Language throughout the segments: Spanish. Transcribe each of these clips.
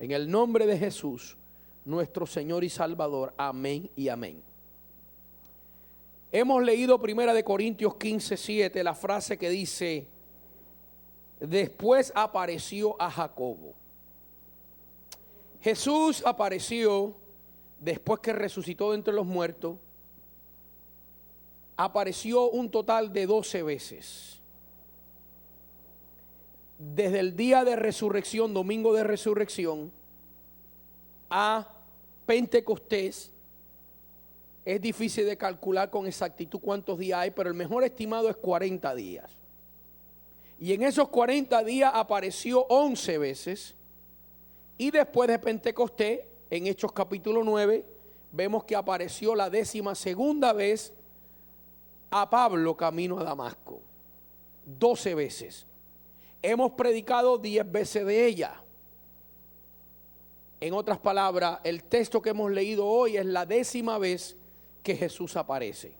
En el nombre de Jesús, nuestro Señor y Salvador. Amén y amén. Hemos leído 1 Corintios 15:7, la frase que dice: después apareció a Jacobo. Jesús apareció después que resucitó de entre los muertos. Apareció un total de 12 veces. Desde el día de resurrección, domingo de resurrección, a Pentecostés. Es difícil de calcular con exactitud cuántos días hay, pero el mejor estimado es 40 días. Y en esos 40 días apareció 11 veces. Y después de Pentecostés, en Hechos capítulo 9, vemos que apareció la 12ª vez a Pablo camino a Damasco. 12 veces. Hemos predicado 10 veces de ella. En otras palabras, el texto que hemos leído hoy es la 10ª vez que Jesús aparece.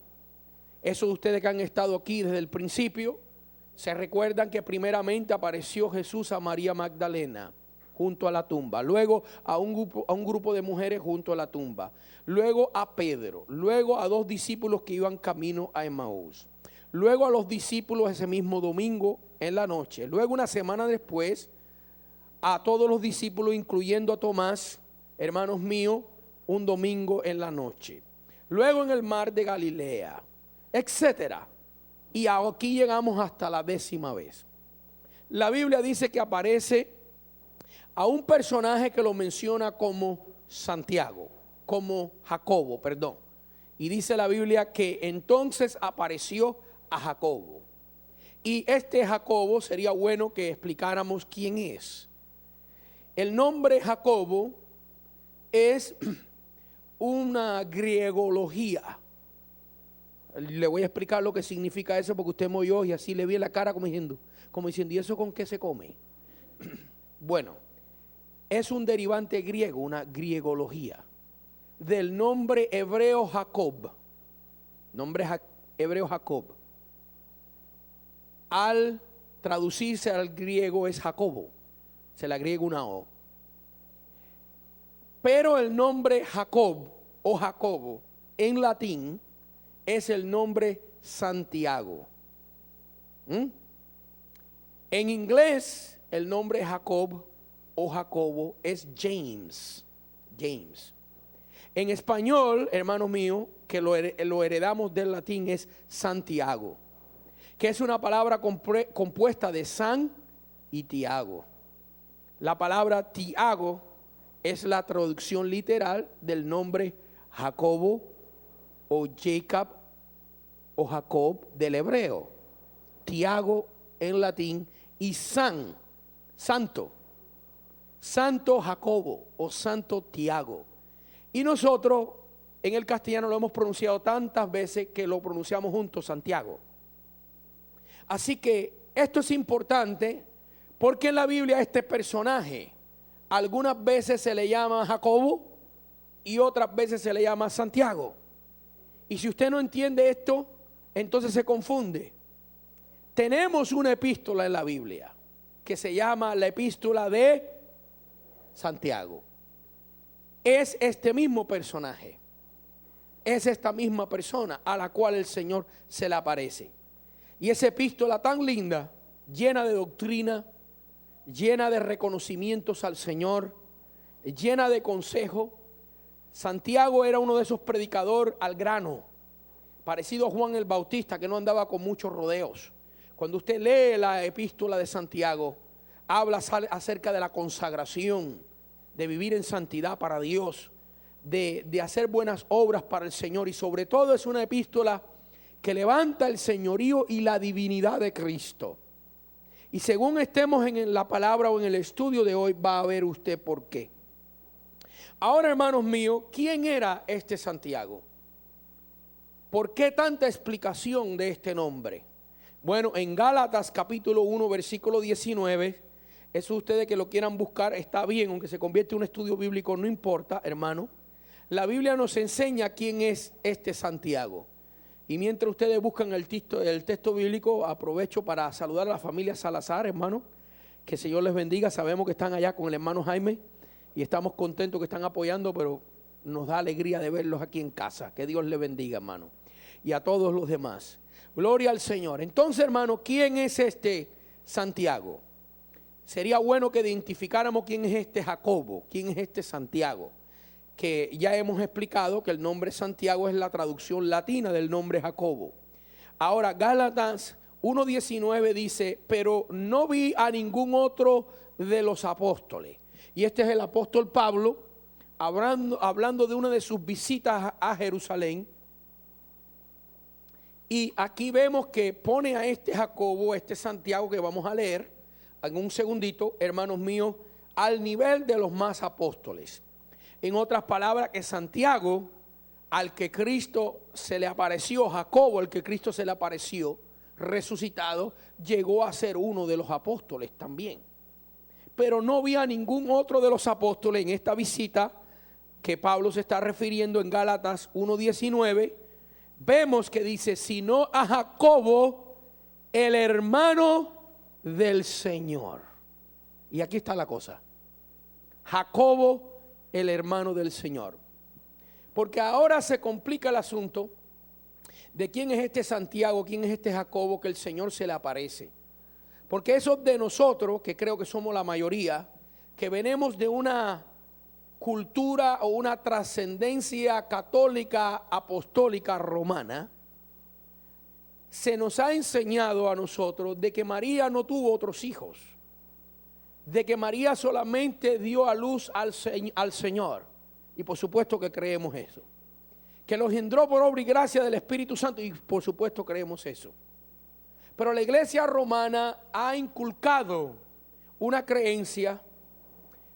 Esos de ustedes que han estado aquí desde el principio, se recuerdan que primeramente apareció Jesús a María Magdalena junto a la tumba, luego a un grupo de mujeres junto a la tumba, luego a Pedro, luego a 2 discípulos que iban camino a Emaús, luego a los discípulos ese mismo domingo en la noche, luego una semana después a todos los discípulos, incluyendo a Tomás, hermanos míos, un domingo en la noche. Luego en el mar de Galilea, etcétera. Y aquí llegamos hasta la 10ª vez. La Biblia dice que aparece a un personaje que lo menciona como Santiago, como Jacobo, perdón. Y dice la Biblia que entonces apareció a Jacobo. Y este Jacobo sería bueno que explicáramos quién es. El nombre Jacobo es una griegología. Le voy a explicar lo que significa eso porque usted me oyó y así le vi la cara como diciendo, ¿y eso con qué se come? Bueno, es un derivante griego, una griegología, del nombre hebreo Jacob. Nombre hebreo Jacob. Al traducirse al griego es Jacobo. Se le agrega una O. Pero el nombre Jacob o Jacobo en latín es el nombre Santiago. En inglés el nombre Jacob o Jacobo es James. James. En español, hermano mío, que lo heredamos del latín, es Santiago, que es una palabra compuesta de San y Tiago. La palabra Tiago es la traducción literal del nombre Jacobo o Jacob o Jacob del hebreo. Tiago en latín y santo. Santo Jacobo o Santo Tiago. Y nosotros en el castellano lo hemos pronunciado tantas veces que lo pronunciamos juntos, Santiago. Así que esto es importante porque en la Biblia este personaje algunas veces se le llama Jacobo y otras veces se le llama Santiago. Y si usted no entiende esto, entonces se confunde. Tenemos una epístola en la Biblia que se llama la epístola de Santiago. Es este mismo personaje, es esta misma persona a la cual el Señor se le aparece. Y esa epístola tan linda, llena de doctrina, llena de reconocimientos al Señor, llena de consejo. Santiago era uno de esos predicadores al grano, parecido a Juan el Bautista, que no andaba con muchos rodeos. Cuando usted lee la epístola de Santiago, habla acerca de la consagración, de vivir en santidad para Dios, de hacer buenas obras para el Señor, y sobre todo es una epístola que levanta el señorío y la divinidad de Cristo. Y según estemos en la palabra o en el estudio de hoy, va a ver usted por qué. Ahora, hermanos míos, ¿quién era este Santiago? ¿Por qué tanta explicación de este nombre? Bueno, en Gálatas capítulo 1, versículo 19, eso ustedes que lo quieran buscar está bien, aunque se convierte en un estudio bíblico, no importa, hermano. La Biblia nos enseña quién es este Santiago. Y mientras ustedes buscan el texto bíblico, aprovecho para saludar a la familia Salazar, hermano. Que el Señor les bendiga. Sabemos que están allá con el hermano Jaime y estamos contentos que están apoyando, pero nos da alegría de verlos aquí en casa. Que Dios les bendiga, hermano, y a todos los demás. Gloria al Señor. Entonces, hermano, ¿quién es este Santiago? Sería bueno que identificáramos quién es este Jacobo, quién es este Santiago, que ya hemos explicado que el nombre Santiago es la traducción latina del nombre Jacobo. Ahora, Gálatas 1:19 dice, pero no vi a ningún otro de los apóstoles. Y este es el apóstol Pablo, hablando de una de sus visitas a Jerusalén. Y aquí vemos que pone a este Jacobo, a este Santiago que vamos a leer en un segundito, hermanos míos, al nivel de los más apóstoles. En otras palabras, que Santiago, al que Cristo se le apareció, Jacobo, al que Cristo se le apareció, resucitado, llegó a ser uno de los apóstoles también. Pero no vi a ningún otro de los apóstoles en esta visita que Pablo se está refiriendo en Gálatas 1:19. Vemos que dice, sino a Jacobo, el hermano del Señor. Y aquí está la cosa. Jacobo, el hermano del Señor. Porque ahora se complica el asunto de quién es este Santiago, quién es este Jacobo que el Señor se le aparece. Porque esos de nosotros, que creo que somos la mayoría, que venimos de una cultura o una trascendencia católica, apostólica, romana, se nos ha enseñado a nosotros de que María no tuvo otros hijos, de que María solamente dio a luz al Señor, y por supuesto que creemos eso, que lo engendró por obra y gracia del Espíritu Santo, y por supuesto creemos eso. Pero la iglesia romana ha inculcado una creencia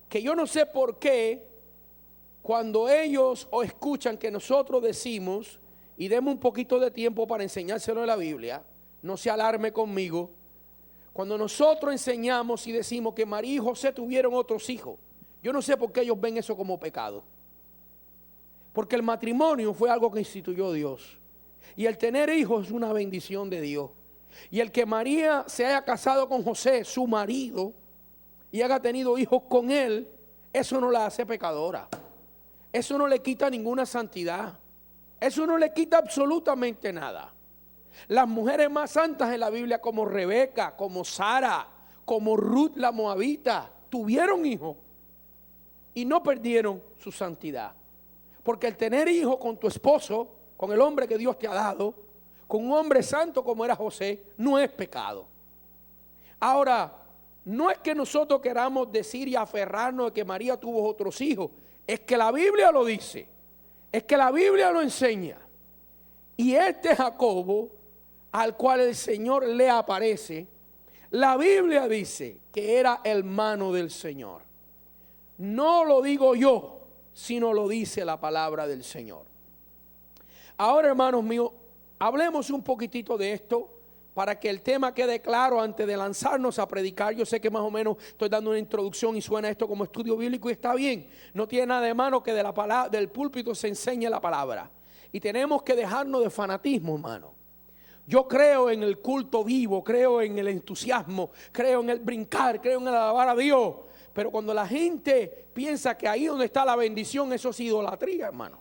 que yo no sé por qué, cuando ellos o escuchan que nosotros decimos, y demos un poquito de tiempo para enseñárselo en la Biblia, no se alarme conmigo, cuando nosotros enseñamos y decimos que María y José tuvieron otros hijos, yo no sé por qué ellos ven eso como pecado. Porque el matrimonio fue algo que instituyó Dios, y el tener hijos es una bendición de Dios. Y el que María se haya casado con José, su marido, y haya tenido hijos con él, eso no la hace pecadora. Eso no le quita ninguna santidad. Eso no le quita absolutamente nada. Las mujeres más santas en la Biblia, como Rebeca, como Sara, como Ruth la Moabita, tuvieron hijos y no perdieron su santidad. Porque el tener hijos con tu esposo, con el hombre que Dios te ha dado, con un hombre santo como era José, no es pecado. Ahora, no es que nosotros queramos decir y aferrarnos de que María tuvo otros hijos, es que la Biblia lo dice, es que la Biblia lo enseña. Y este Jacobo, al cual el Señor le aparece, la Biblia dice que era hermano del Señor. No lo digo yo, sino lo dice la palabra del Señor. Ahora, hermanos míos, hablemos un poquitito de esto para que el tema quede claro antes de lanzarnos a predicar. Yo sé que más o menos estoy dando una introducción y suena esto como estudio bíblico y está bien. No tiene nada de malo que de la palabra, del púlpito se enseñe la palabra. Y tenemos que dejarnos de fanatismo, hermano. Yo creo en el culto vivo, creo en el entusiasmo, creo en el brincar, creo en el alabar a Dios. Pero cuando la gente piensa que ahí donde está la bendición, eso es idolatría, hermano.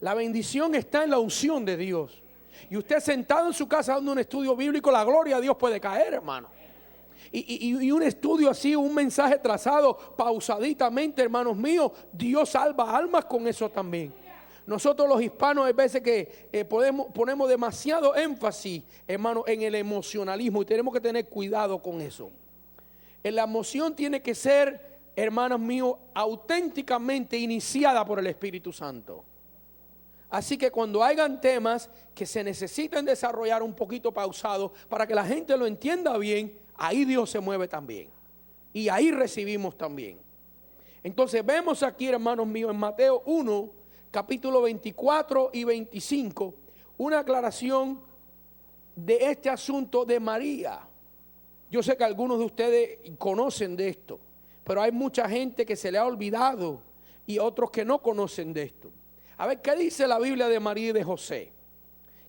La bendición está en la unción de Dios. Y usted sentado en su casa dando un estudio bíblico, la gloria a Dios puede caer, hermano. Y un estudio así, un mensaje trazado pausaditamente, hermanos míos, Dios salva almas con eso también. Nosotros los hispanos hay veces que ponemos demasiado énfasis, hermano, en el emocionalismo y tenemos que tener cuidado con eso. La emoción tiene que ser, hermanos míos, auténticamente iniciada por el Espíritu Santo. Así que cuando hayan temas que se necesiten desarrollar un poquito pausados para que la gente lo entienda bien, ahí Dios se mueve también. Y ahí recibimos también. Entonces vemos aquí, hermanos míos, en Mateo 1, capítulo 24 y 25, una aclaración de este asunto de María. Yo sé que algunos de ustedes conocen de esto, pero hay mucha gente que se le ha olvidado y otros que no conocen de esto. A ver, ¿qué dice la Biblia de María y de José?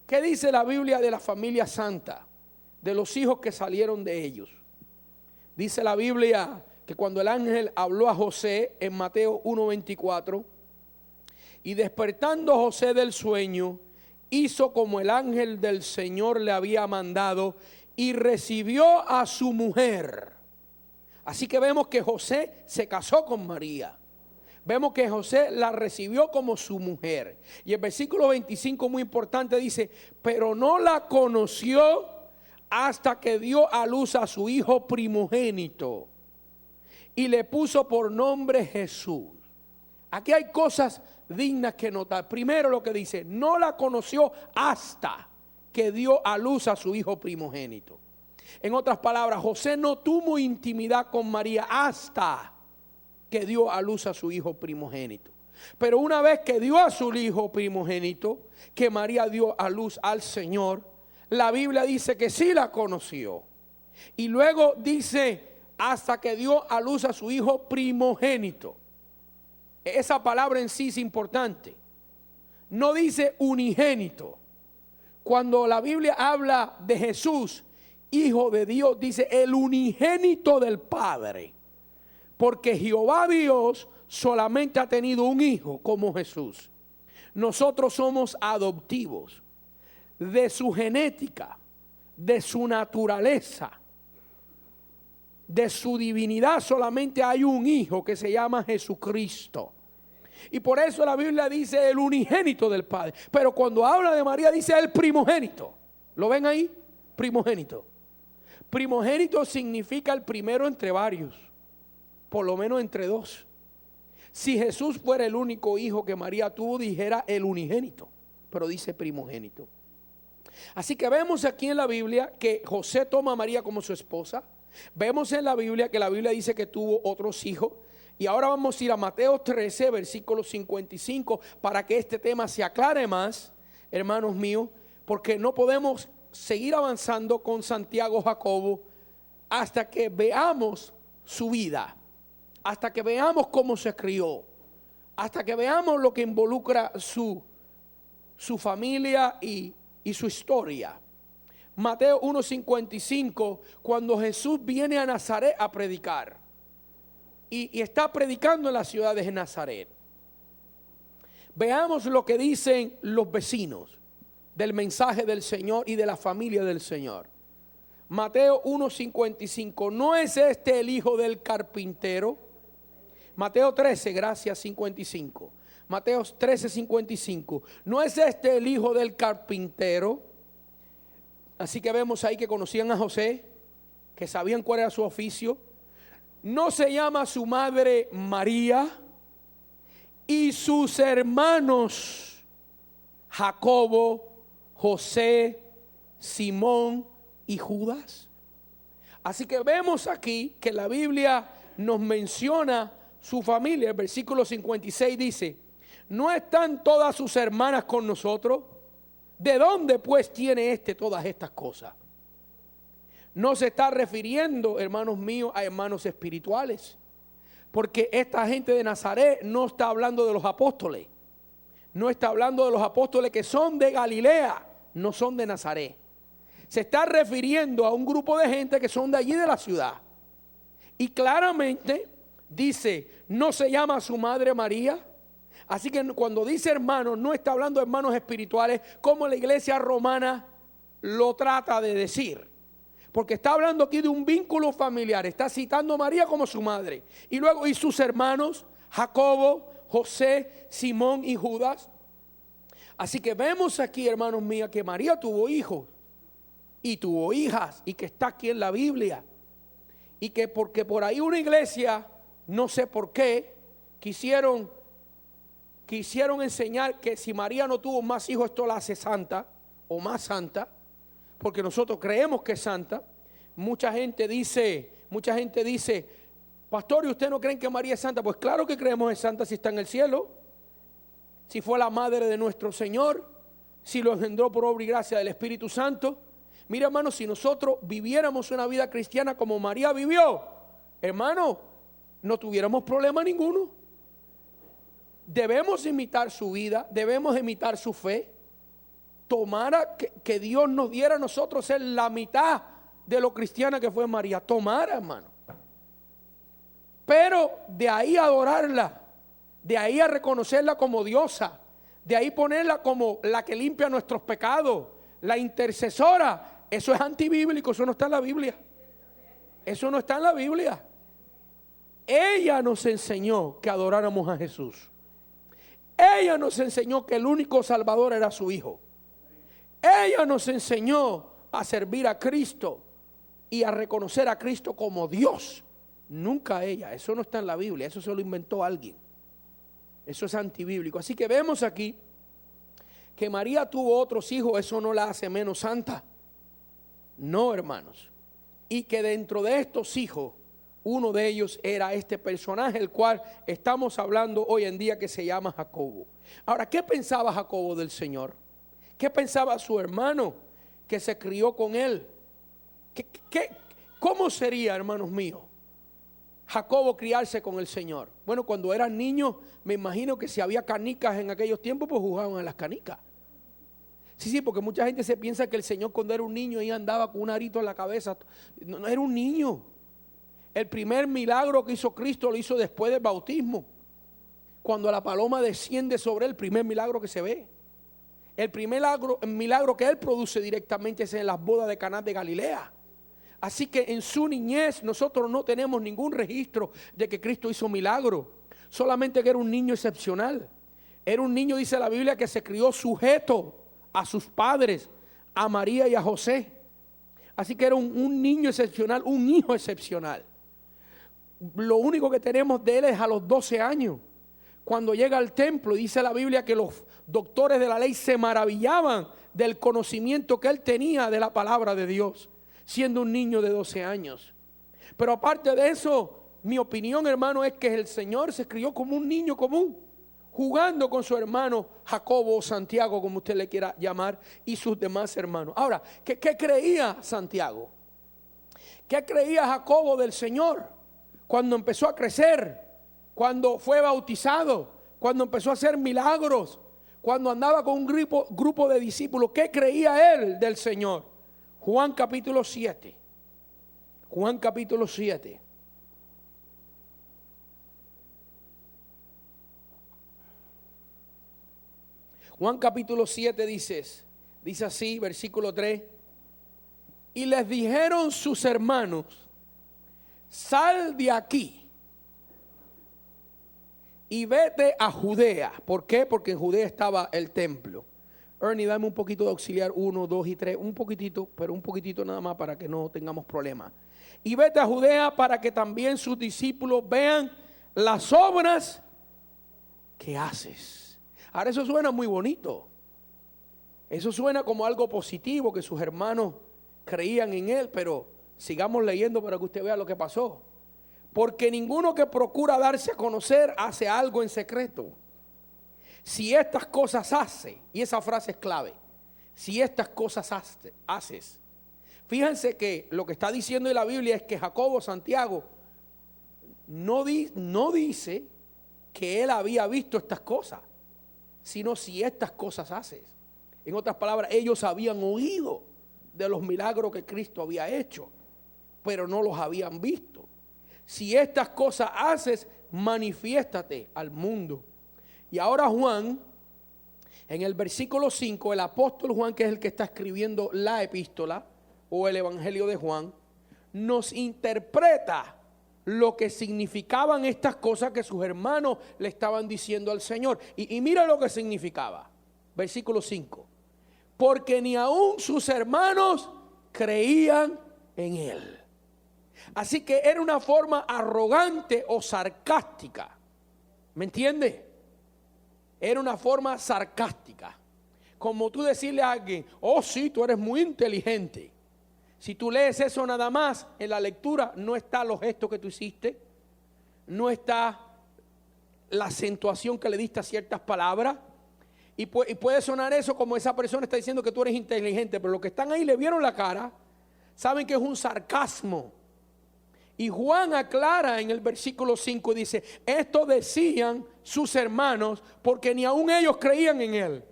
¿Qué dice la Biblia de la familia santa? De los hijos que salieron de ellos. Dice la Biblia que cuando el ángel habló a José en Mateo 1:24, y despertando José del sueño, hizo como el ángel del Señor le había mandado y recibió a su mujer. Así que vemos que José se casó con María. Vemos que José la recibió como su mujer. Y el versículo 25 muy importante dice, pero no la conoció hasta que dio a luz a su hijo primogénito y le puso por nombre Jesús. Aquí hay cosas dignas que notar. Primero lo que dice, no la conoció hasta que dio a luz a su hijo primogénito. En otras palabras, José no tuvo intimidad con María hasta que dio a luz a su hijo primogénito. Pero una vez que dio a su hijo primogénito, que María dio a luz al Señor, la Biblia dice que sí la conoció. Y luego dice, hasta que dio a luz a su hijo primogénito. Esa palabra en sí es importante. No dice unigénito. Cuando la Biblia habla de Jesús, hijo de Dios, dice el unigénito del Padre. Porque Jehová Dios solamente ha tenido un hijo como Jesús. Nosotros somos adoptivos. De su genética, de su naturaleza, de su divinidad solamente hay un hijo que se llama Jesucristo. Y por eso la Biblia dice el unigénito del Padre. Pero cuando habla de María dice el primogénito. ¿Lo ven ahí? Primogénito. Primogénito significa el primero entre varios. Por lo menos entre dos. Si Jesús fuera el único hijo que María tuvo, dijera el unigénito. Pero dice primogénito. Así que vemos aquí en la Biblia que José toma a María como su esposa. Vemos en la Biblia que la Biblia dice que tuvo otros hijos. Y ahora vamos a ir a Mateo 13, versículo 55, para que este tema se aclare más, hermanos míos, porque no podemos seguir avanzando con Santiago Jacobo hasta que veamos su vida, hasta que veamos cómo se crió, hasta que veamos lo que involucra su familia y su historia. Mateo 1:55, cuando Jesús viene a Nazaret a predicar y está predicando en la ciudad de Nazaret. Veamos lo que dicen los vecinos del mensaje del Señor y de la familia del Señor. Mateo 1:55, ¿no es este el hijo del carpintero? Mateo 13, gracias, 55. Mateo 13:55, ¿no es este el hijo del carpintero? Así que vemos ahí que conocían a José, que sabían cuál era su oficio. ¿No se llama su madre María? Y sus hermanos Jacobo, José, Simón y Judas. Así que vemos aquí que la Biblia nos menciona su familia. El versículo 56 dice, ¿no están todas sus hermanas con nosotros? ¿De dónde pues tiene todas estas cosas? No se está refiriendo, hermanos míos, a hermanos espirituales, porque esta gente de Nazaret no está hablando de los apóstoles, no está hablando de los apóstoles que son de Galilea, no son de Nazaret. Se está refiriendo a un grupo de gente que son de allí de la ciudad. Y claramente dice, ¿no se llama su madre María? Así que cuando dice hermanos, no está hablando de hermanos espirituales como la iglesia romana lo trata de decir. Porque está hablando aquí de un vínculo familiar. Está citando a María como su madre. Y luego, y sus hermanos, Jacobo, José, Simón y Judas. Así que vemos aquí, hermanos míos, que María tuvo hijos y tuvo hijas. Y que está aquí en la Biblia. Y que porque por ahí una iglesia, no sé por qué, quisieron enseñar que si María no tuvo más hijos, esto la hace santa o más santa. Porque nosotros creemos que es santa. Mucha gente dice, pastor, ¿y ustedes no creen que María es santa? Pues claro que creemos que es santa si está en el cielo, si fue la madre de nuestro Señor, si lo engendró por obra y gracia del Espíritu Santo. Mira, hermano, si nosotros viviéramos una vida cristiana como María vivió, hermano, no tuviéramos problema ninguno. Debemos imitar su vida, debemos imitar su fe. Tomara que Dios nos diera a nosotros ser la mitad de lo cristiana que fue María. Tomara, hermano. Pero de ahí a adorarla, de ahí a reconocerla como diosa, de ahí ponerla como la que limpia nuestros pecados, la intercesora, eso es antibíblico, eso no está en la Biblia. Eso no está en la Biblia. Ella nos enseñó que adoráramos a Jesús. Ella nos enseñó que el único Salvador era su Hijo. Ella nos enseñó a servir a Cristo y a reconocer a Cristo como Dios. Nunca ella. Eso no está en la Biblia. Eso se lo inventó alguien. Eso es antibíblico. Así que vemos aquí que María tuvo otros hijos. Eso no la hace menos santa. No, hermanos. Y que dentro de estos hijos, uno de ellos era este personaje, el cual estamos hablando hoy en día, que se llama Jacobo. Ahora, ¿qué pensaba Jacobo del Señor? ¿Qué pensaba su hermano que se crió con él? ¿Cómo sería, hermanos míos, Jacobo criarse con el Señor? Bueno, cuando eran niños, me imagino que si había canicas en aquellos tiempos, pues jugaban a las canicas. Sí, porque mucha gente se piensa que el Señor, cuando era un niño, ahí andaba con un arito en la cabeza. No era un niño. El primer milagro que hizo Cristo lo hizo después del bautismo. Cuando la paloma desciende sobre él, el primer milagro que se ve. El primer milagro que él produce directamente es en las bodas de Caná de Galilea. Así que en su niñez nosotros no tenemos ningún registro de que Cristo hizo milagro. Solamente que era un niño excepcional. Era un niño, dice la Biblia, que se crió sujeto a sus padres, a María y a José. Así que era un niño excepcional, un hijo excepcional. Lo único que tenemos de él es a los 12 años, cuando llega al templo. Dice la Biblia que los doctores de la ley se maravillaban del conocimiento que él tenía de la palabra de Dios, siendo un niño de 12 años. Pero aparte de eso, mi opinión, hermano, es que el Señor se crió como un niño común, jugando con su hermano Jacobo o Santiago, como usted le quiera llamar, y sus demás hermanos. Ahora, ¿qué creía Santiago? ¿Qué creía Jacobo del Señor cuando empezó a crecer, cuando fue bautizado, cuando empezó a hacer milagros, cuando andaba con un grupo de discípulos? ¿Qué creía él del Señor? Juan capítulo 7. Juan capítulo 7. Juan capítulo 7 dice así, versículo 3. Y les dijeron sus hermanos: sal de aquí y vete a Judea. ¿Por qué? Porque en Judea estaba el templo. Ernie, dame un poquito de auxiliar 1, 2 y 3, un poquitito, pero un poquitito nada más para que no tengamos problemas. Y vete a Judea para que también sus discípulos vean las obras que haces. Ahora, eso suena muy bonito. Eso suena como algo positivo, que sus hermanos creían en él, pero sigamos leyendo para que usted vea lo que pasó. Porque ninguno que procura darse a conocer hace algo en secreto. Si estas cosas hace, y esa frase es clave, si estas cosas haces. Fíjense que lo que está diciendo en la Biblia es que Jacobo, Santiago, no dice que él había visto estas cosas, sino si estas cosas haces. En otras palabras, ellos habían oído de los milagros que Cristo había hecho, pero no los habían visto. Si estas cosas haces, manifiéstate al mundo. Y ahora Juan, en el versículo 5, el apóstol Juan, que es el que está escribiendo la epístola o el evangelio de Juan, nos interpreta lo que significaban estas cosas que sus hermanos le estaban diciendo al Señor. Y mira lo que significaba. Versículo 5. Porque ni aún sus hermanos creían en él. Así que era una forma arrogante o sarcástica. ¿Me entiende? Era una forma sarcástica. Como tú decirle a alguien: oh sí, tú eres muy inteligente. Si tú lees eso nada más, en la lectura no está los gestos que tú hiciste, no está la acentuación que le diste a ciertas palabras, y puede sonar eso como esa persona está diciendo que tú eres inteligente, pero los que están ahí le vieron la cara, saben que es un sarcasmo. Y Juan aclara en el versículo 5, dice: esto decían sus hermanos porque ni aun ellos creían en él.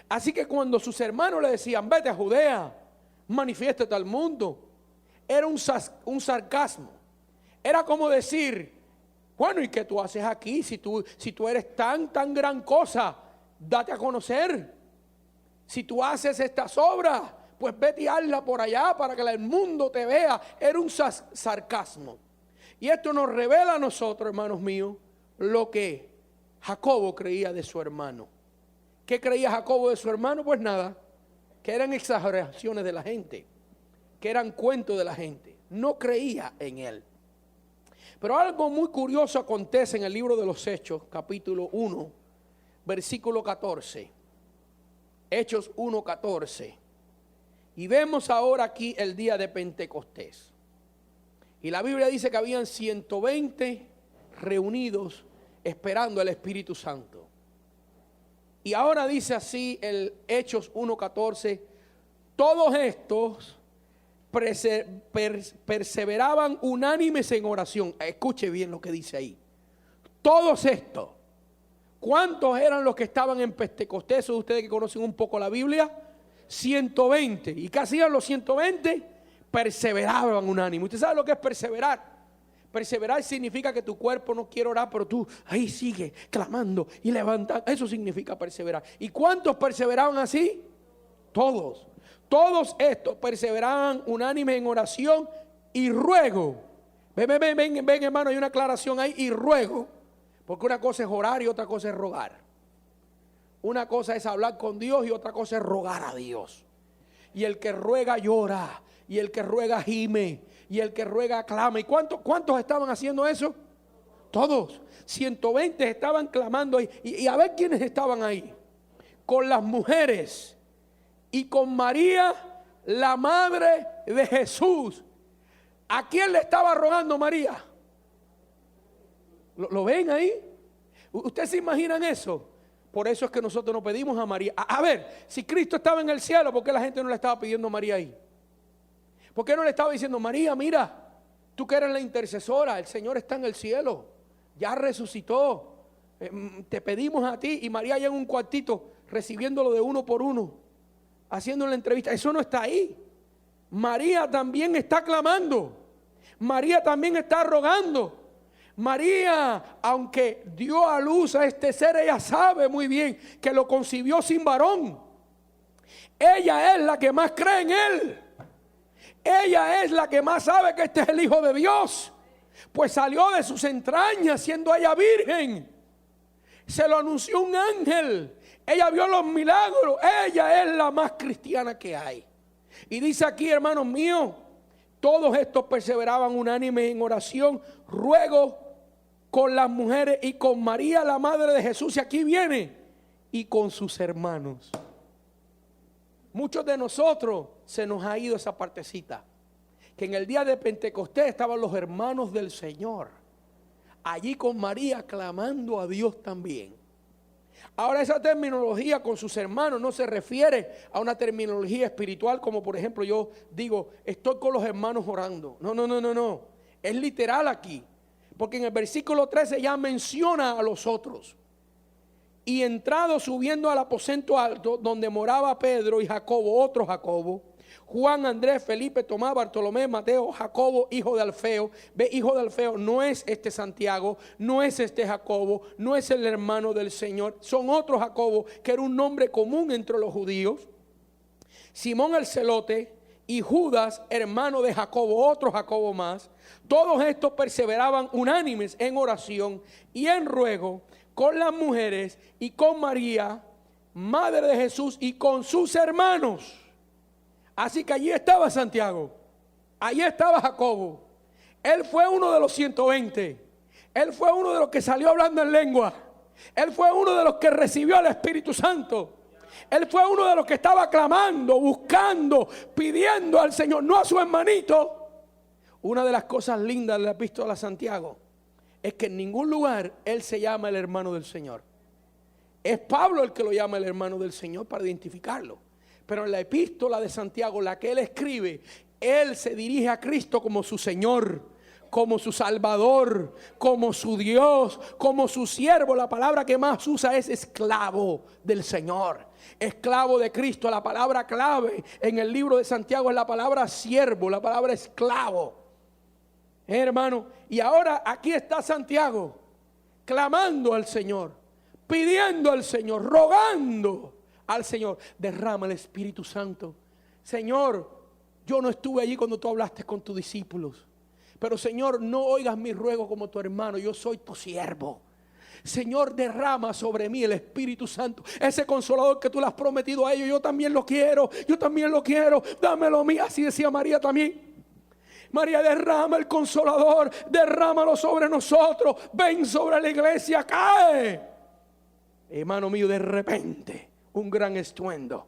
Así que cuando sus hermanos le decían: vete a Judea, manifiéstate al mundo, era un sarcasmo. Era como decir: Bueno, ¿y qué tú haces aquí? Si tú eres tan gran cosa, date a conocer. Si tú haces estas obras, pues vete y hazla por allá para que el mundo te vea. Era un sarcasmo. Y esto nos revela a nosotros, hermanos míos, lo que Jacobo creía de su hermano. ¿Qué creía Jacobo de su hermano? Pues nada, que eran exageraciones de la gente, que eran cuentos de la gente. No creía en él. Pero algo muy curioso acontece en el libro de los Hechos, capítulo 1, versículo 14. Hechos 1:14. Y vemos ahora aquí el día de Pentecostés. Y la Biblia dice que habían 120 reunidos esperando al Espíritu Santo. Y ahora dice así el Hechos 1:14. Todos estos perseveraban unánimes en oración. Escuche bien lo que dice ahí. Todos estos. ¿Cuántos eran los que estaban en Pentecostés? Ustedes que conocen un poco la Biblia. 120. ¿Y qué hacían los 120? Perseveraban unánime. ¿Usted sabe lo que es perseverar? Perseverar significa que tu cuerpo no quiere orar, pero tú ahí sigue clamando y levantando. Eso significa perseverar. ¿Y cuántos perseveraban así? Todos. Todos estos perseveraban unánime en oración y ruego. Ven, hermano, hay una aclaración ahí. Y ruego. Porque una cosa es orar y otra cosa es rogar. Una cosa es hablar con Dios y otra cosa es rogar a Dios. Y el que ruega llora. Y el que ruega gime. Y el que ruega clama. ¿Y cuántos estaban haciendo eso? Todos. 120 estaban clamando ahí. Y a ver quiénes estaban ahí. Con las mujeres. Y con María, la madre de Jesús. ¿A quién le estaba rogando María? ¿Lo ven ahí? ¿Ustedes se imaginan eso? Por eso es que nosotros no pedimos a María. A ver, si Cristo estaba en el cielo, ¿por qué la gente no le estaba pidiendo a María ahí? ¿Por qué no le estaba diciendo, María, mira, tú que eres la intercesora, el Señor está en el cielo, ya resucitó, te pedimos a ti? Y María allá en un cuartito, recibiéndolo de uno por uno, haciendo la entrevista. Eso no está ahí. María también está clamando. María también está rogando. María, aunque dio a luz a este ser, ella sabe muy bien que lo concibió sin varón. Ella es la que más cree en él. Ella es la que más sabe que este es el Hijo de Dios, pues salió de sus entrañas siendo ella virgen. Se lo anunció un ángel. Ella vio los milagros. Ella es la más cristiana que hay. Y dice aquí, hermanos míos, todos estos perseveraban unánimes en oración, ruego con las mujeres y con María, la madre de Jesús. Y aquí viene, y con sus hermanos. Muchos de nosotros se nos ha ido esa partecita, que en el día de Pentecostés estaban los hermanos del Señor, allí con María clamando a Dios también. Ahora, esa terminología con sus hermanos no se refiere a una terminología espiritual, como por ejemplo yo digo, estoy con los hermanos orando. No. Es literal aquí, porque en el versículo 13 ya menciona a los otros. Y entrado, subiendo al aposento alto donde moraba Pedro y Jacobo, otro Jacobo, Juan, Andrés, Felipe, Tomás, Bartolomé, Mateo, Jacobo, hijo de Alfeo. Ve, hijo de Alfeo no es este Santiago, no es este Jacobo, no es el hermano del Señor. Son otros Jacobo, que era un nombre común entre los judíos. Simón el celote y Judas, hermano de Jacobo, otro Jacobo más. Todos estos perseveraban unánimes en oración y en ruego con las mujeres y con María, madre de Jesús, y con sus hermanos. Así que allí estaba Santiago, allí estaba Jacobo. Él fue uno de los 120. Él fue uno de los que salió hablando en lengua. Él fue uno de los que recibió al Espíritu Santo. Él fue uno de los que estaba clamando, buscando, pidiendo al Señor, no a su hermanito. Una de las cosas lindas de la epístola a Santiago es que en ningún lugar él se llama el hermano del Señor. Es Pablo el que lo llama el hermano del Señor para identificarlo. Pero en la epístola de Santiago, la que él escribe, él se dirige a Cristo como su Señor, como su Salvador, como su Dios, como su siervo. La palabra que más usa es esclavo del Señor, esclavo de Cristo. La palabra clave en el libro de Santiago es la palabra siervo, la palabra esclavo. Hermano, y ahora aquí está Santiago, clamando al Señor, pidiendo al Señor, rogando al Señor, derrama el Espíritu Santo. Señor, yo no estuve allí cuando tú hablaste con tus discípulos, pero Señor, no oigas mi ruego como tu hermano, yo soy tu siervo. Señor, derrama sobre mí el Espíritu Santo, ese consolador que tú le has prometido a ellos. Yo también lo quiero, dámelo a mí. Así decía María también. María, derrama el consolador, derrámalo sobre nosotros, ven sobre la iglesia, cae. Hermano mío, de repente un gran estruendo,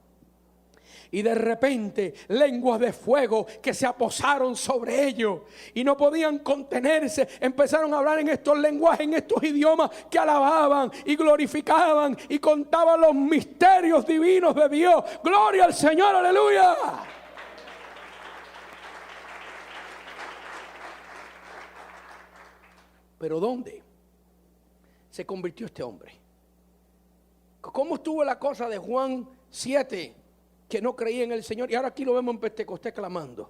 y de repente lenguas de fuego que se aposaron sobre ellos y no podían contenerse. Empezaron a hablar en estos lenguajes, en estos idiomas, que alababan y glorificaban y contaban los misterios divinos de Dios. Gloria al Señor, aleluya. Pero ¿dónde se convirtió este hombre? ¿Cómo estuvo la cosa de Juan 7, que no creía en el Señor? Y ahora aquí lo vemos en Pentecostés clamando.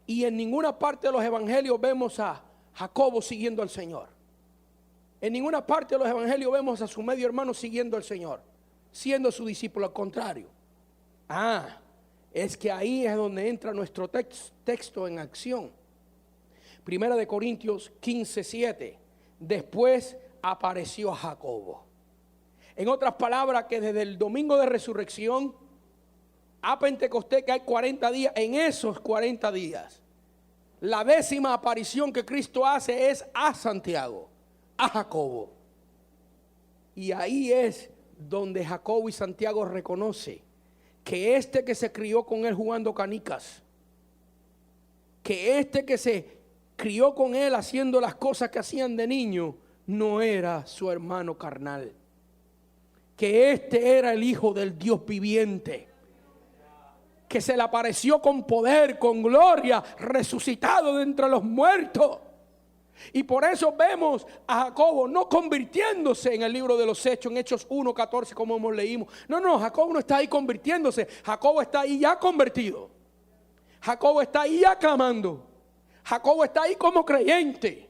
Y en ninguna parte de los evangelios vemos a Jacobo siguiendo al Señor. En ninguna parte de los evangelios vemos a su medio hermano siguiendo al Señor, siendo su discípulo. Al contrario. Es que ahí es donde entra nuestro texto en acción. Primera de Corintios 15:7. Después apareció a Jacobo. En otras palabras, que desde el domingo de resurrección a Pentecostés, que hay 40 días, en esos 40 días, la 10ª aparición que Cristo hace es a Santiago, a Jacobo. Y ahí es donde Jacobo y Santiago reconoce que este que se crió con él jugando canicas, que este que se crió con él haciendo las cosas que hacían de niño, no era su hermano carnal, que este era el Hijo del Dios viviente, que se le apareció con poder, con gloria, resucitado de entre los muertos. Y por eso vemos a Jacobo no convirtiéndose en el libro de los Hechos, en Hechos 1:14, como hemos leído. No, Jacobo no está ahí convirtiéndose. Jacobo está ahí ya convertido. Jacobo está ahí ya clamando. Jacobo está ahí como creyente.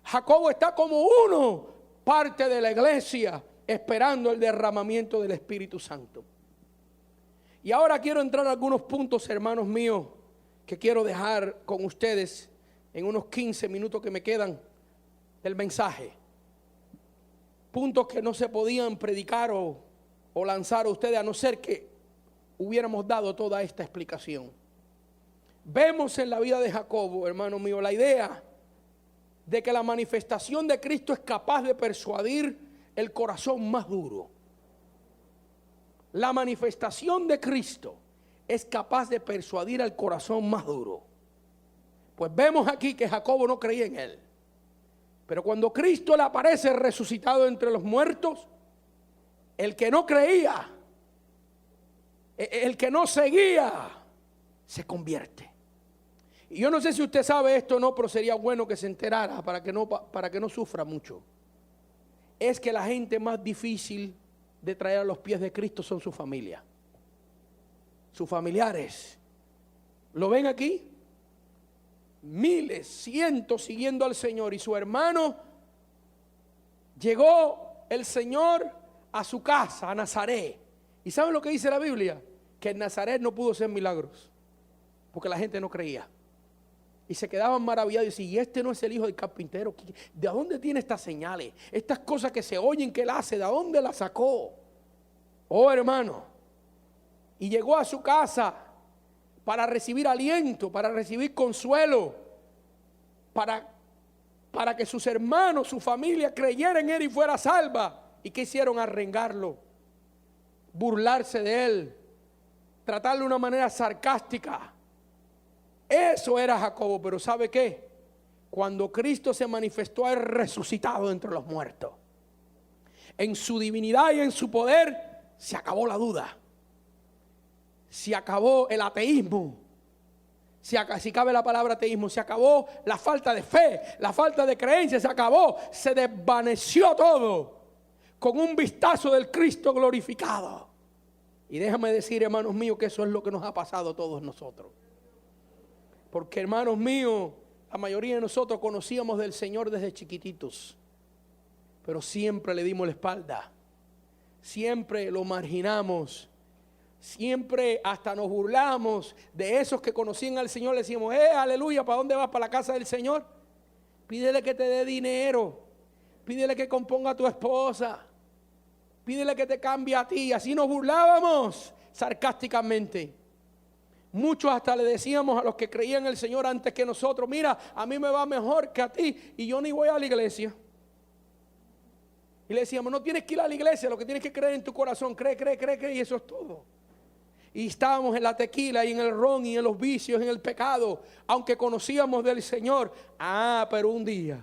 Jacobo está como uno, parte de la iglesia, esperando el derramamiento del Espíritu Santo. Y ahora quiero entrar a algunos puntos, hermanos míos, que quiero dejar con ustedes en unos 15 minutos que me quedan del mensaje. Puntos que no se podían predicar o lanzar a ustedes a no ser que hubiéramos dado toda esta explicación. Vemos en la vida de Jacobo, hermano mío, la idea de que la manifestación de Cristo es capaz de persuadir el corazón más duro. La manifestación de Cristo es capaz de persuadir al corazón más duro. Pues vemos aquí que Jacobo no creía en él. Pero cuando Cristo le aparece resucitado entre los muertos, el que no creía, el que no seguía, se convierte. Y yo no sé si usted sabe esto o no, pero sería bueno que se enterara para que no sufra mucho. Es que la gente más difícil de traer a los pies de Cristo son su familia, sus familiares. ¿Lo ven aquí? Miles, cientos siguiendo al Señor, y su hermano, llegó el Señor a su casa, a Nazaret. ¿Y saben lo que dice la Biblia? Que en Nazaret no pudo hacer milagros, porque la gente no creía. Y se quedaban maravillados y decían, ¿y este no es el hijo del carpintero? ¿De dónde tiene estas señales? Estas cosas que se oyen que él hace, ¿de dónde las sacó? Oh, hermano. Y llegó a su casa para recibir aliento, para recibir consuelo, para que sus hermanos, su familia creyeran en él y fuera salva. ¿Y qué hicieron? Arrengarlo, burlarse de él, tratarlo de una manera sarcástica. Eso era Jacobo. Pero ¿sabe qué? Cuando Cristo se manifestó a él resucitado entre los muertos, en su divinidad y en su poder, se acabó la duda, se acabó el ateísmo, si cabe la palabra ateísmo, se acabó la falta de fe, la falta de creencia, se acabó, se desvaneció todo con un vistazo del Cristo glorificado. Y déjame decir, hermanos míos, que eso es lo que nos ha pasado a todos nosotros. Porque, hermanos míos, La mayoría de nosotros conocíamos del Señor desde chiquititos, pero siempre le dimos la espalda, siempre lo marginamos, siempre hasta nos burlamos de esos que conocían al Señor. Le decíamos, aleluya, ¿para dónde vas? ¿Para la casa del Señor? Pídele que te dé dinero, pídele que componga a tu esposa, pídele que te cambie a ti. Así nos burlábamos sarcásticamente. Muchos hasta le decíamos a los que creían en el Señor antes que nosotros, mira, a mí me va mejor que a ti y yo ni voy a la iglesia. Y le decíamos, no tienes que ir a la iglesia, lo que tienes que creer en tu corazón, cree, y eso es todo. Y estábamos en la tequila y en el ron y en los vicios, en el pecado, aunque conocíamos del Señor. Pero un día,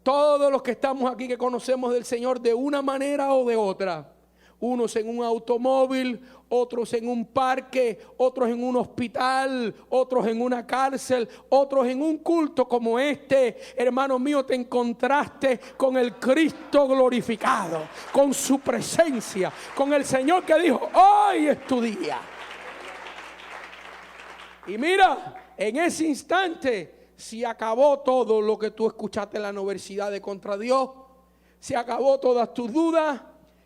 todos los que estamos aquí que conocemos del Señor de una manera o de otra, unos en un automóvil, otros en un parque, otros en un hospital, otros en una cárcel, otros en un culto como este, hermano mío, te encontraste con el Cristo glorificado, con su presencia, con el Señor que dijo, hoy es tu día. Y mira, en ese instante se acabó todo lo que tú escuchaste en la universidad de contra Dios, se acabó todas tus dudas.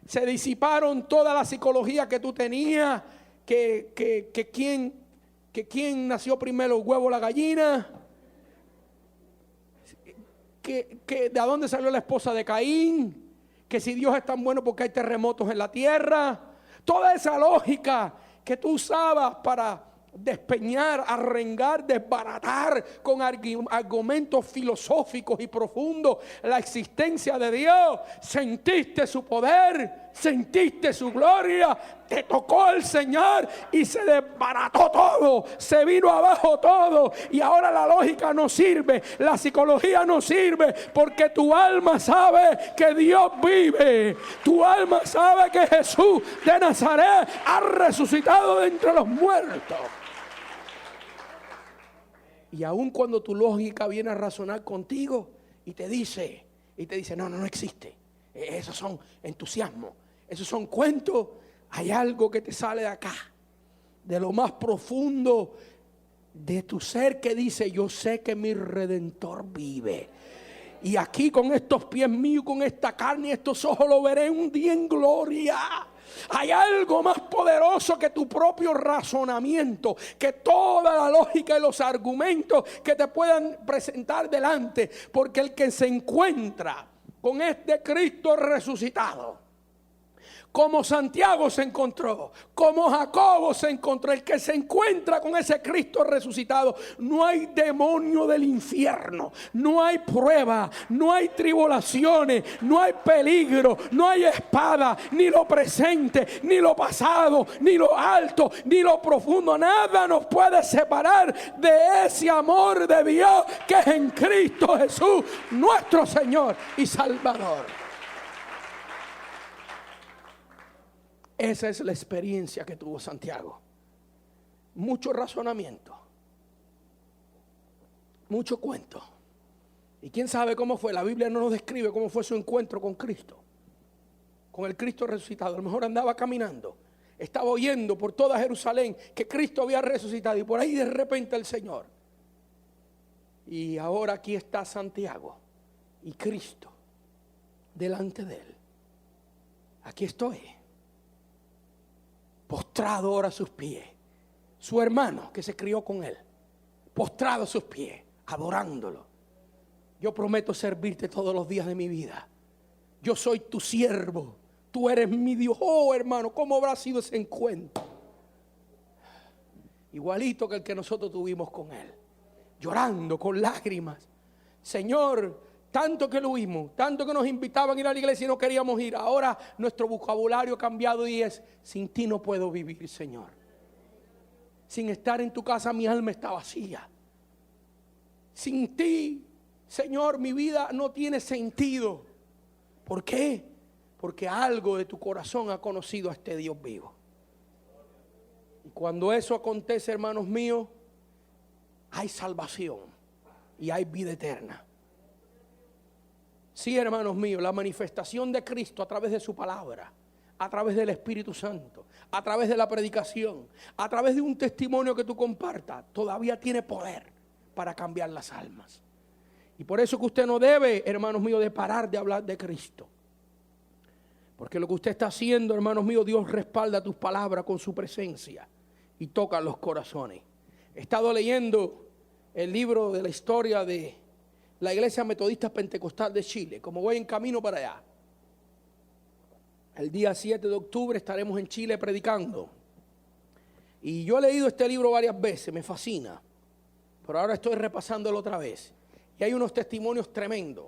Se disiparon toda la psicología que tú tenías, que quién nació primero, el huevo o la gallina, que de dónde salió la esposa de Caín, que si Dios es tan bueno porque hay terremotos en la tierra. Toda esa lógica que tú usabas para despeñar, arrengar, desbaratar con argumentos filosóficos y profundos la existencia de Dios. Sentiste su poder, sentiste su gloria, te tocó el Señor y se desbarató todo, se vino abajo todo. Y ahora la lógica no sirve, la psicología no sirve, porque tu alma sabe que Dios vive, tu alma sabe que Jesús de Nazaret ha resucitado de entre los muertos. Y aun cuando tu lógica viene a razonar contigo y te dice, no existe, esos son entusiasmos, esos son cuentos, hay algo que te sale de acá, de lo más profundo de tu ser, que dice, yo sé que mi Redentor vive. Y aquí con estos pies míos, con esta carne y estos ojos lo veré un día en gloria. Hay algo más poderoso que tu propio razonamiento, que toda la lógica y los argumentos que te puedan presentar delante. Porque el que se encuentra con este Cristo resucitado, como Santiago se encontró, como Jacobo se encontró, el que se encuentra con ese Cristo resucitado, no hay demonio del infierno, no hay prueba, no hay tribulaciones, no hay peligro, no hay espada, ni lo presente, ni lo pasado, ni lo alto, ni lo profundo. Nada nos puede separar de ese amor de Dios que es en Cristo Jesús, nuestro Señor y Salvador. Esa es la experiencia que tuvo Santiago. Mucho razonamiento, mucho cuento. Y quién sabe cómo fue. La Biblia no nos describe cómo fue su encuentro con Cristo, con el Cristo resucitado. A lo mejor andaba caminando, estaba oyendo por toda Jerusalén que Cristo había resucitado, y por ahí de repente el Señor. Y ahora aquí está Santiago y Cristo delante de él. Aquí estoy, postrado ahora a sus pies. Su hermano que se crió con él, postrado a sus pies, adorándolo. Yo prometo servirte todos los días de mi vida. Yo soy tu siervo, tú eres mi Dios. Oh, hermano, ¿cómo habrá sido ese encuentro? Igualito que el que nosotros tuvimos con él, llorando con lágrimas. Señor, tanto que lo oímos, tanto que nos invitaban a ir a la iglesia y no queríamos ir. Ahora nuestro vocabulario ha cambiado y es: sin ti no puedo vivir, Señor. Sin estar en tu casa mi alma está vacía. Sin ti, Señor, mi vida no tiene sentido. ¿Por qué? Porque algo de tu corazón ha conocido a este Dios vivo. Y cuando eso acontece, hermanos míos, hay salvación y hay vida eterna. Sí, hermanos míos, la manifestación de Cristo a través de su palabra a través del Espíritu Santo, a través de la predicación, a través de un testimonio que tú compartas, todavía tiene poder para cambiar las almas. Y por eso que usted no debe, hermanos míos, de parar de hablar de Cristo. Porque lo que usted está haciendo, hermanos míos, Dios respalda tus palabras con su presencia y toca los corazones. He estado leyendo el libro de la historia de la Iglesia Metodista Pentecostal de Chile. Como voy en camino para allá, el día 7 de octubre estaremos en Chile predicando. Y yo he leído este libro varias veces, me fascina. Pero ahora estoy repasándolo otra vez. Y hay unos testimonios tremendos.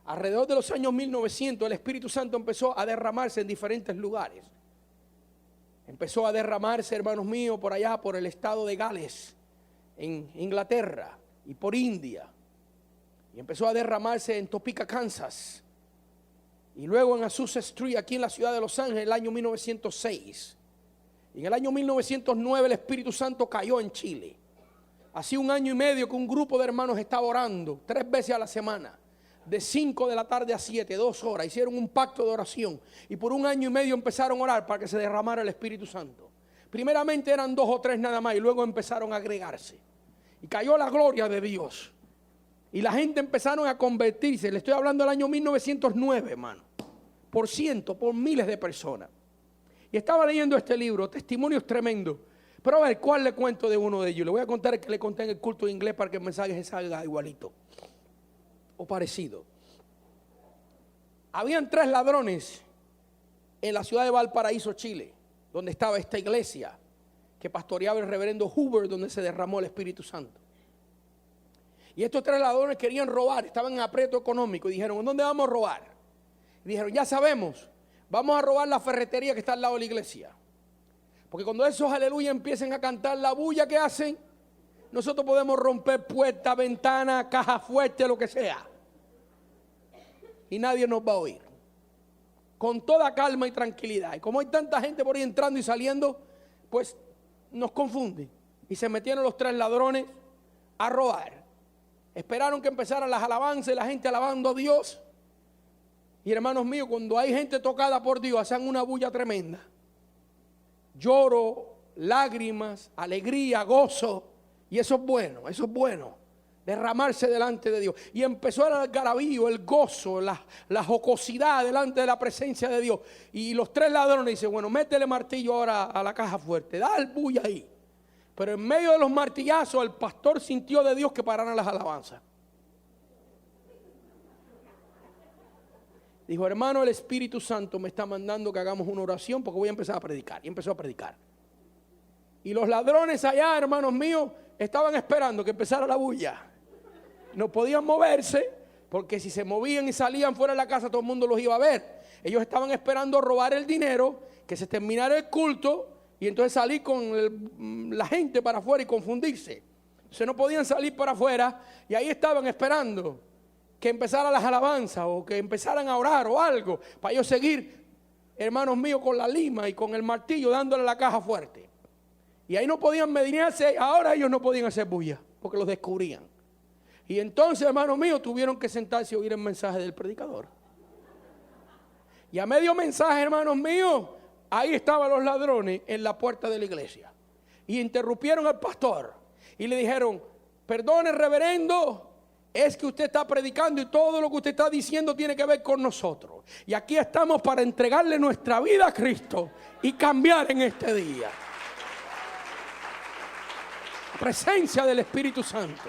Alrededor de los años 1900 el Espíritu Santo empezó a derramarse en diferentes lugares. Empezó a derramarse, hermanos míos, por allá, por el estado de Gales, en Inglaterra, y por India. Y empezó a derramarse en Topeka, Kansas. Y luego en Azusa Street, aquí en la ciudad de Los Ángeles, en el año 1906. Y en el año 1909 el Espíritu Santo cayó en Chile. Hacía 1 año y medio que un grupo de hermanos estaba orando 3 veces a la semana. De 5 de la tarde a 7, 2 horas. Hicieron un pacto de oración. Y por 1 año y medio empezaron a orar para que se derramara el Espíritu Santo. Primeramente eran 2 o 3 nada más. Y luego empezaron a agregarse. Y cayó la gloria de Dios. Y la gente empezaron a convertirse. Le estoy hablando del año 1909, hermano. Por cientos, por miles de personas. Y estaba leyendo este libro, testimonios tremendos. Pero a ver, ¿cuál le cuento de uno de ellos? Le voy a contar el que le conté en el culto de inglés para que el mensaje se salga igualito o parecido. Habían 3 ladrones en la ciudad de Valparaíso, Chile, donde estaba esta iglesia que pastoreaba el reverendo Hoover, donde se derramó el Espíritu Santo. Y estos 3 ladrones querían robar, estaban en aprieto económico y dijeron, ¿dónde vamos a robar? Y dijeron, ya sabemos, vamos a robar la ferretería que está al lado de la iglesia. Porque cuando esos aleluya empiecen a cantar la bulla que hacen, nosotros podemos romper puertas, ventanas, cajas fuertes, lo que sea. Y nadie nos va a oír. Con toda calma y tranquilidad. Y como hay tanta gente por ahí entrando y saliendo, pues nos confunden. Y se metieron los 3 ladrones a robar. Esperaron que empezaran las alabanzas y la gente alabando a Dios. Y hermanos míos, cuando hay gente tocada por Dios, hacen una bulla tremenda. Lloro, lágrimas, alegría, gozo. Y eso es bueno, derramarse delante de Dios. Y empezó el algarabío, el gozo, la jocosidad delante de la presencia de Dios. Y los 3 ladrones dicen, bueno, métele martillo ahora a la caja fuerte, da el bulla ahí. Pero en medio de los martillazos el pastor sintió de Dios que pararan las alabanzas. Dijo, hermano, el Espíritu Santo me está mandando que hagamos una oración porque voy a empezar a predicar. Y empezó a predicar. Y los ladrones allá, hermanos míos, estaban esperando que empezara la bulla. No podían moverse porque si se movían y salían fuera de la casa todo el mundo los iba a ver. Ellos estaban esperando robar el dinero, que se terminara el culto y entonces salir con la gente para afuera y confundirse. Entonces no podían salir para afuera y ahí estaban esperando que empezaran las alabanzas o que empezaran a orar o algo para ellos seguir, hermanos míos, con la lima y con el martillo dándole la caja fuerte. Y ahí no podían medirse, ahora ellos no podían hacer bulla, porque los descubrían. Y entonces, hermanos míos, tuvieron que sentarse y oír el mensaje del predicador. Y a medio mensaje, hermanos míos, ahí estaban los ladrones en la puerta de la iglesia. Y interrumpieron al pastor y le dijeron, perdone, reverendo, es que usted está predicando y todo lo que usted está diciendo tiene que ver con nosotros. Y aquí estamos para entregarle nuestra vida a Cristo y cambiar en este día. Presencia del Espíritu Santo,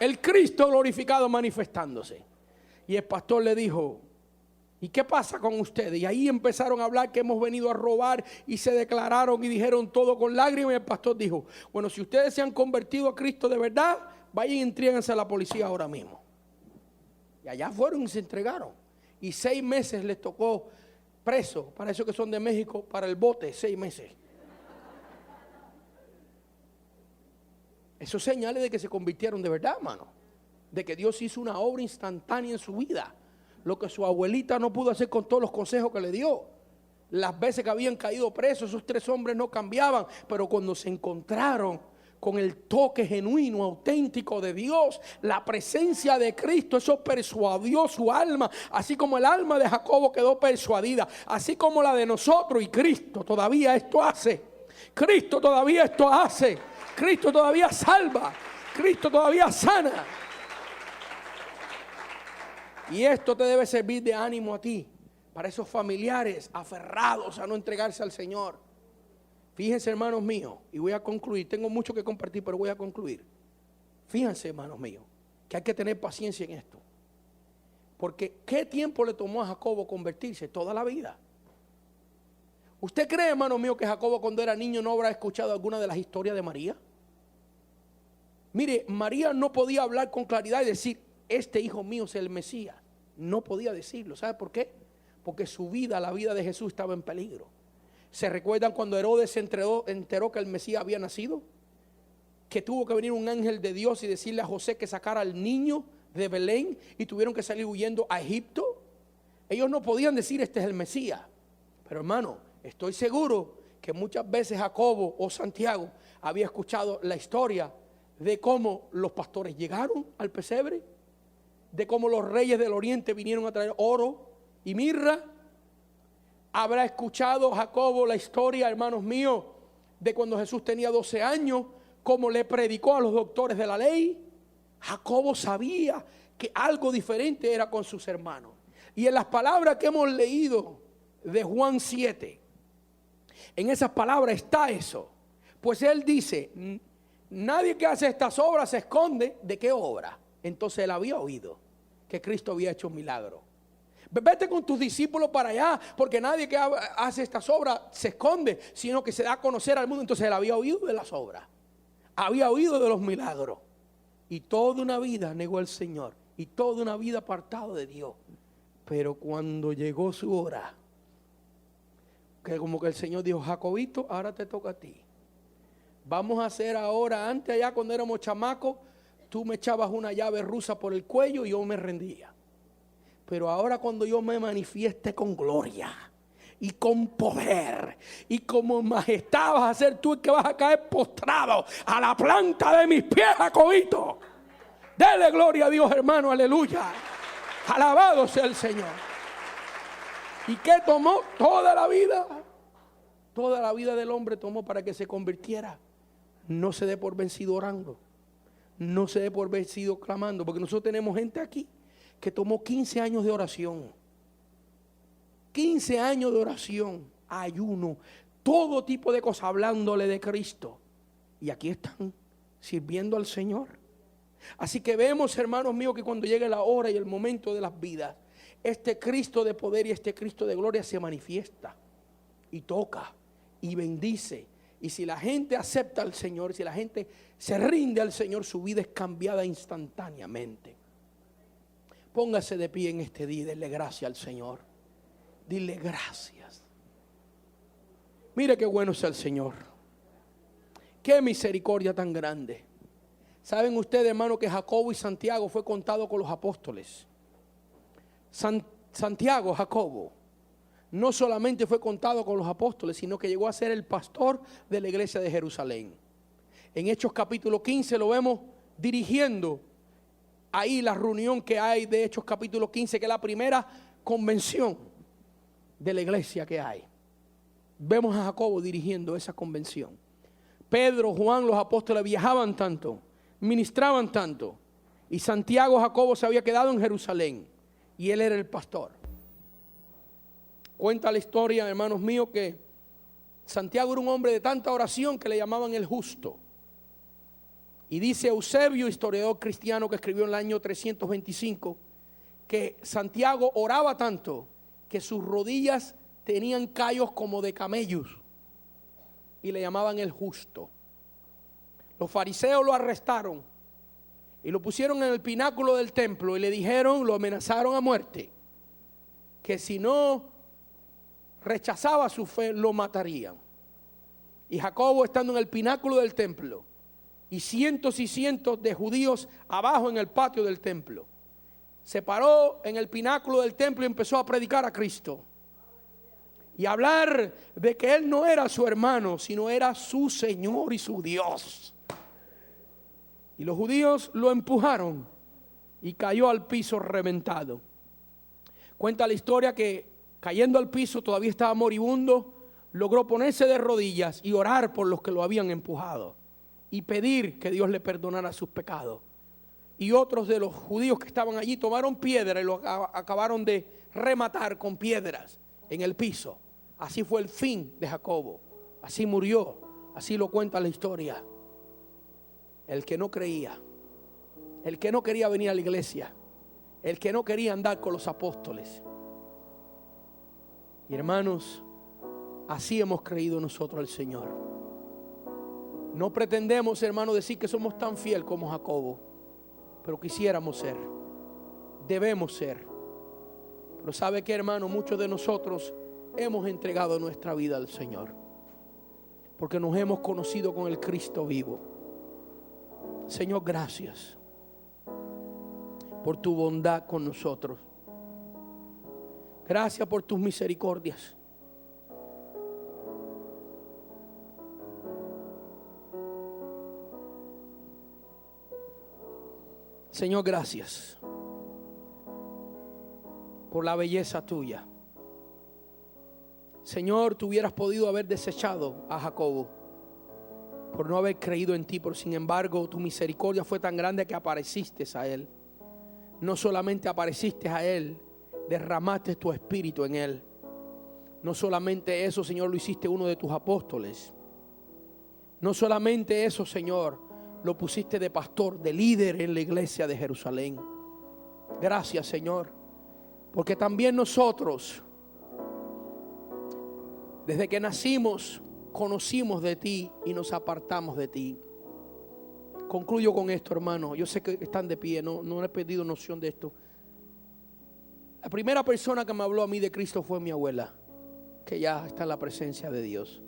el Cristo glorificado manifestándose. Y el pastor le dijo, ¿y qué pasa con ustedes? Y ahí empezaron a hablar que hemos venido a robar y se declararon y dijeron todo con lágrimas. Y el pastor dijo, bueno, si ustedes se han convertido a Cristo de verdad, vayan y entréguense a la policía ahora mismo. Y allá fueron y se entregaron. Y 6 meses les tocó preso, para eso que son de México, para el bote, 6 meses. Eso es señales de que se convirtieron de verdad, hermano. De que Dios hizo una obra instantánea en su vida. Lo que su abuelita no pudo hacer con todos los consejos que le dio. Las veces que habían caído presos, esos 3 hombres no cambiaban. Pero cuando se encontraron con el toque genuino, auténtico de Dios. La presencia de Cristo, eso persuadió su alma, así como el alma de Jacobo quedó persuadida, así como la de nosotros. Y Cristo todavía esto hace. Cristo todavía esto hace. Cristo todavía salva. Cristo todavía sana. Y esto te debe servir de ánimo a ti, para esos familiares aferrados a no entregarse al Señor. Fíjense, hermanos míos, y voy a concluir. Tengo mucho que compartir, pero voy a concluir. Fíjense, hermanos míos, que hay que tener paciencia en esto. Porque ¿qué tiempo le tomó a Jacobo convertirse? Toda la vida. ¿Usted cree, hermanos míos, que Jacobo cuando era niño no habrá escuchado alguna de las historias de María? Mire, María no podía hablar con claridad y decir, este hijo mío es el Mesías. No podía decirlo. ¿Sabe por qué? Porque su vida, la vida de Jesús, estaba en peligro. ¿Se recuerdan cuando Herodes se enteró que el Mesías había nacido? Que tuvo que venir un ángel de Dios y decirle a José que sacara al niño de Belén y tuvieron que salir huyendo a Egipto. Ellos no podían decir este es el Mesías. Pero hermano, estoy seguro que muchas veces Jacobo o Santiago había escuchado la historia de cómo los pastores llegaron al pesebre, de cómo los reyes del oriente vinieron a traer oro y mirra. Habrá escuchado Jacobo la historia, hermanos míos, de cuando Jesús tenía 12 años, cómo le predicó a los doctores de la ley. Jacobo sabía que algo diferente era con sus hermanos. Y en las palabras que hemos leído de Juan 7, en esas palabras está eso. Pues él dice, nadie que hace estas obras se esconde. ¿De qué obra? Entonces él había oído que Cristo había hecho un milagro. Vete con tus discípulos para allá, porque nadie que hace estas obras se esconde, sino que se da a conocer al mundo. Entonces él había oído de las obras, había oído de los milagros, y toda una vida negó al Señor, y toda una vida apartado de Dios. Pero cuando llegó su hora, que como que el Señor dijo, Jacobito, ahora te toca a ti. Vamos a hacer ahora, antes allá cuando éramos chamacos, tú me echabas una llave rusa por el cuello y yo me rendía. Pero ahora cuando yo me manifieste con gloria y con poder y como majestad, vas a ser tú el que vas a caer postrado a la planta de mis pies, Jacobito. Dele gloria a Dios, hermano, aleluya. Alabado sea el Señor. ¿Y qué tomó? Toda la vida del hombre tomó para que se convirtiera. No se dé por vencido orando, no se dé por vencido clamando, porque nosotros tenemos gente aquí que tomó 15 años de oración, 15 años de oración, ayuno, todo tipo de cosas, hablándole de Cristo. Y aquí están sirviendo al Señor. Así que vemos, hermanos míos, que cuando llegue la hora y el momento de las vidas, este Cristo de poder y este Cristo de gloria se manifiesta y toca y bendice. Y si la gente acepta al Señor, si la gente se rinde al Señor, su vida es cambiada instantáneamente. Póngase de pie en este día y dele gracias al Señor. Dile gracias. Mire qué bueno es el Señor. Qué misericordia tan grande. Saben ustedes, hermano, que Jacobo y Santiago fue contado con los apóstoles. Santiago, Jacobo, no solamente fue contado con los apóstoles, sino que llegó a ser el pastor de la iglesia de Jerusalén. En Hechos capítulo 15 lo vemos dirigiendo ahí la reunión que hay de Hechos capítulo 15, que es la primera convención de la iglesia que hay. Vemos a Jacobo dirigiendo esa convención. Pedro, Juan, los apóstoles viajaban tanto, ministraban tanto, y Santiago, Jacobo se había quedado en Jerusalén y él era el pastor. Cuenta la historia, hermanos míos, que Santiago era un hombre de tanta oración que le llamaban el justo. Y dice Eusebio, historiador cristiano que escribió en el año 325, que Santiago oraba tanto que sus rodillas tenían callos como de camellos y le llamaban el justo. Los fariseos lo arrestaron y lo pusieron en el pináculo del templo y le dijeron, lo amenazaron a muerte, que si no rechazaba su fe lo matarían. Y Jacobo, estando en el pináculo del templo y cientos de judíos abajo en el patio del templo, se paró en el pináculo del templo y empezó a predicar a Cristo y hablar de que él no era su hermano, sino era su Señor y su Dios. Y los judíos lo empujaron y cayó al piso reventado. Cuenta la historia que cayendo al piso, todavía estaba moribundo, logró ponerse de rodillas y orar por los que lo habían empujado y pedir que Dios le perdonara sus pecados. Y otros de los judíos que estaban allí tomaron piedra y lo acabaron de rematar con piedras en el piso. Así fue el fin de Jacobo. Así murió. Así lo cuenta la historia. El que no creía, el que no quería venir a la iglesia, el que no quería andar con los apóstoles. Y hermanos, así hemos creído nosotros al Señor. No pretendemos, hermanos, decir que somos tan fiel como Jacobo, pero quisiéramos ser, debemos ser. Pero ¿sabe qué, hermano? Muchos de nosotros hemos entregado nuestra vida al Señor, porque nos hemos conocido con el Cristo vivo. Señor, gracias por tu bondad con nosotros. Gracias por tus misericordias. Señor, gracias por la belleza tuya. Señor, tú hubieras podido haber desechado a Jacobo por no haber creído en ti, pero sin embargo tu misericordia fue tan grande que apareciste a él. No solamente apareciste a él, derramaste tu espíritu en él. No solamente eso, Señor, lo hiciste uno de tus apóstoles. No solamente eso, Señor, lo pusiste de pastor, de líder en la iglesia de Jerusalén. Gracias, Señor, porque también nosotros, desde que nacimos, conocimos de ti y nos apartamos de ti. Concluyo con esto, hermano. Yo sé que están de pie, no he perdido noción de esto. La primera persona que me habló a mí de Cristo fue mi abuela, que ya está en la presencia de Dios.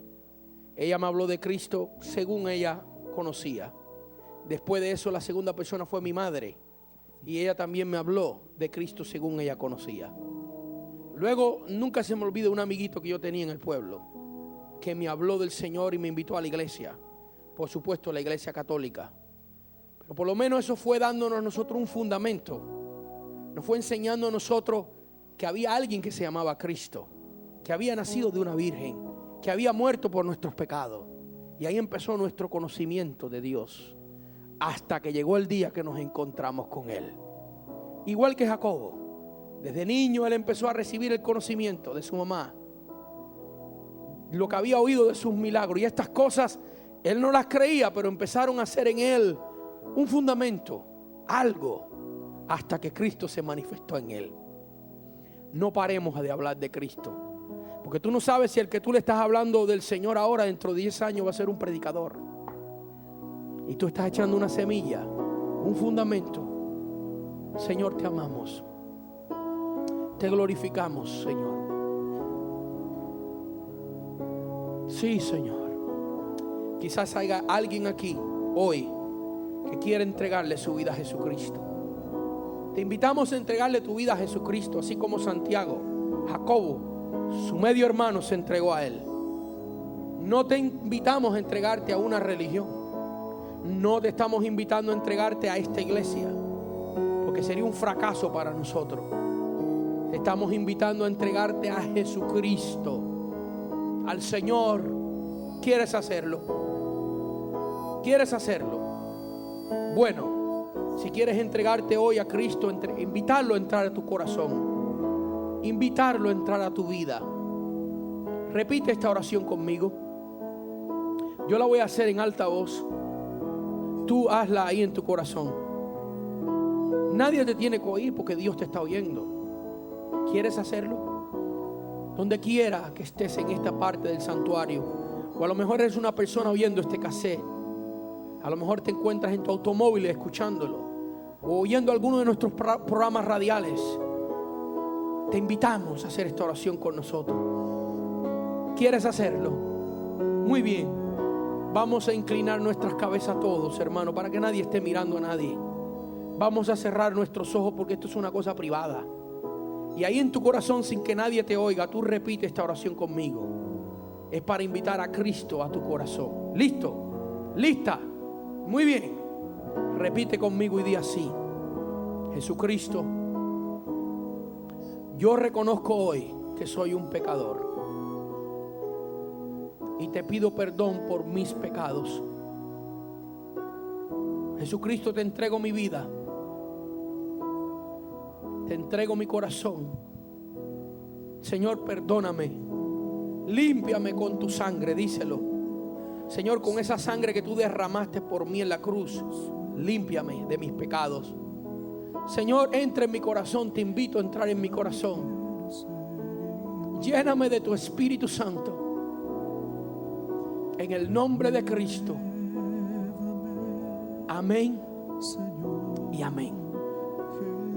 Ella me habló de Cristo según ella conocía. Después de eso, la segunda persona fue mi madre, y ella también me habló de Cristo según ella conocía. Luego, nunca se me olvida un amiguito que yo tenía en el pueblo, que me habló del Señor y me invitó a la iglesia. Por supuesto, la iglesia católica. Pero por lo menos eso fue dándonos a nosotros un fundamento. Nos fue enseñando a nosotros que había alguien que se llamaba Cristo, que había nacido de una virgen, que había muerto por nuestros pecados. Y ahí empezó nuestro conocimiento de Dios, hasta que llegó el día que nos encontramos con Él. Igual que Jacobo, desde niño él empezó a recibir el conocimiento de su mamá, lo que había oído de sus milagros, y estas cosas él no las creía, pero empezaron a hacer en él un fundamento, algo, hasta que Cristo se manifestó en él. No paremos de hablar de Cristo, porque tú no sabes si el que tú le estás hablando del Señor ahora, dentro de 10 años va a ser un predicador, y tú estás echando una semilla, un fundamento. Señor, te amamos, te glorificamos, Señor. Sí, Señor. Quizás haya alguien aquí hoy que quiere entregarle su vida a Jesucristo. Te invitamos a entregarle tu vida a Jesucristo, así como Santiago, Jacobo, su medio hermano, se entregó a Él. No te invitamos a entregarte a una religión. No te estamos invitando a entregarte a esta iglesia, porque sería un fracaso para nosotros. Te estamos invitando a entregarte a Jesucristo, al Señor. ¿Quieres hacerlo? ¿Quieres hacerlo? Bueno, si quieres entregarte hoy a Cristo, invitarlo a entrar a tu corazón, invitarlo a entrar a tu vida. Repite esta oración conmigo. Yo la voy a hacer en alta voz. Tú hazla ahí en tu corazón. Nadie te tiene que oír, porque Dios te está oyendo. ¿Quieres hacerlo? Donde quiera que estés en esta parte del santuario, o a lo mejor eres una persona oyendo este cassette, a lo mejor te encuentras en tu automóvil escuchándolo, o oyendo alguno de nuestros programas radiales. Te invitamos a hacer esta oración con nosotros. ¿Quieres hacerlo? Muy bien. Vamos a inclinar nuestras cabezas todos, hermano, para que nadie esté mirando a nadie. Vamos a cerrar nuestros ojos, porque esto es una cosa privada. Y ahí en tu corazón, sin que nadie te oiga, tú repite esta oración conmigo. Es para invitar a Cristo a tu corazón. ¿Listo? ¿Lista? Muy bien. Repite conmigo y di así: Jesucristo, yo reconozco hoy que soy un pecador y te pido perdón por mis pecados. Jesucristo, te entrego mi vida, te entrego mi corazón. Señor, perdóname, límpiame con tu sangre, díselo. Señor, con esa sangre que tú derramaste por mí en la cruz, límpiame de mis pecados. Señor, entra en mi corazón, te invito a entrar en mi corazón. Lléname de tu Espíritu Santo. En el nombre de Cristo. Amén y amén.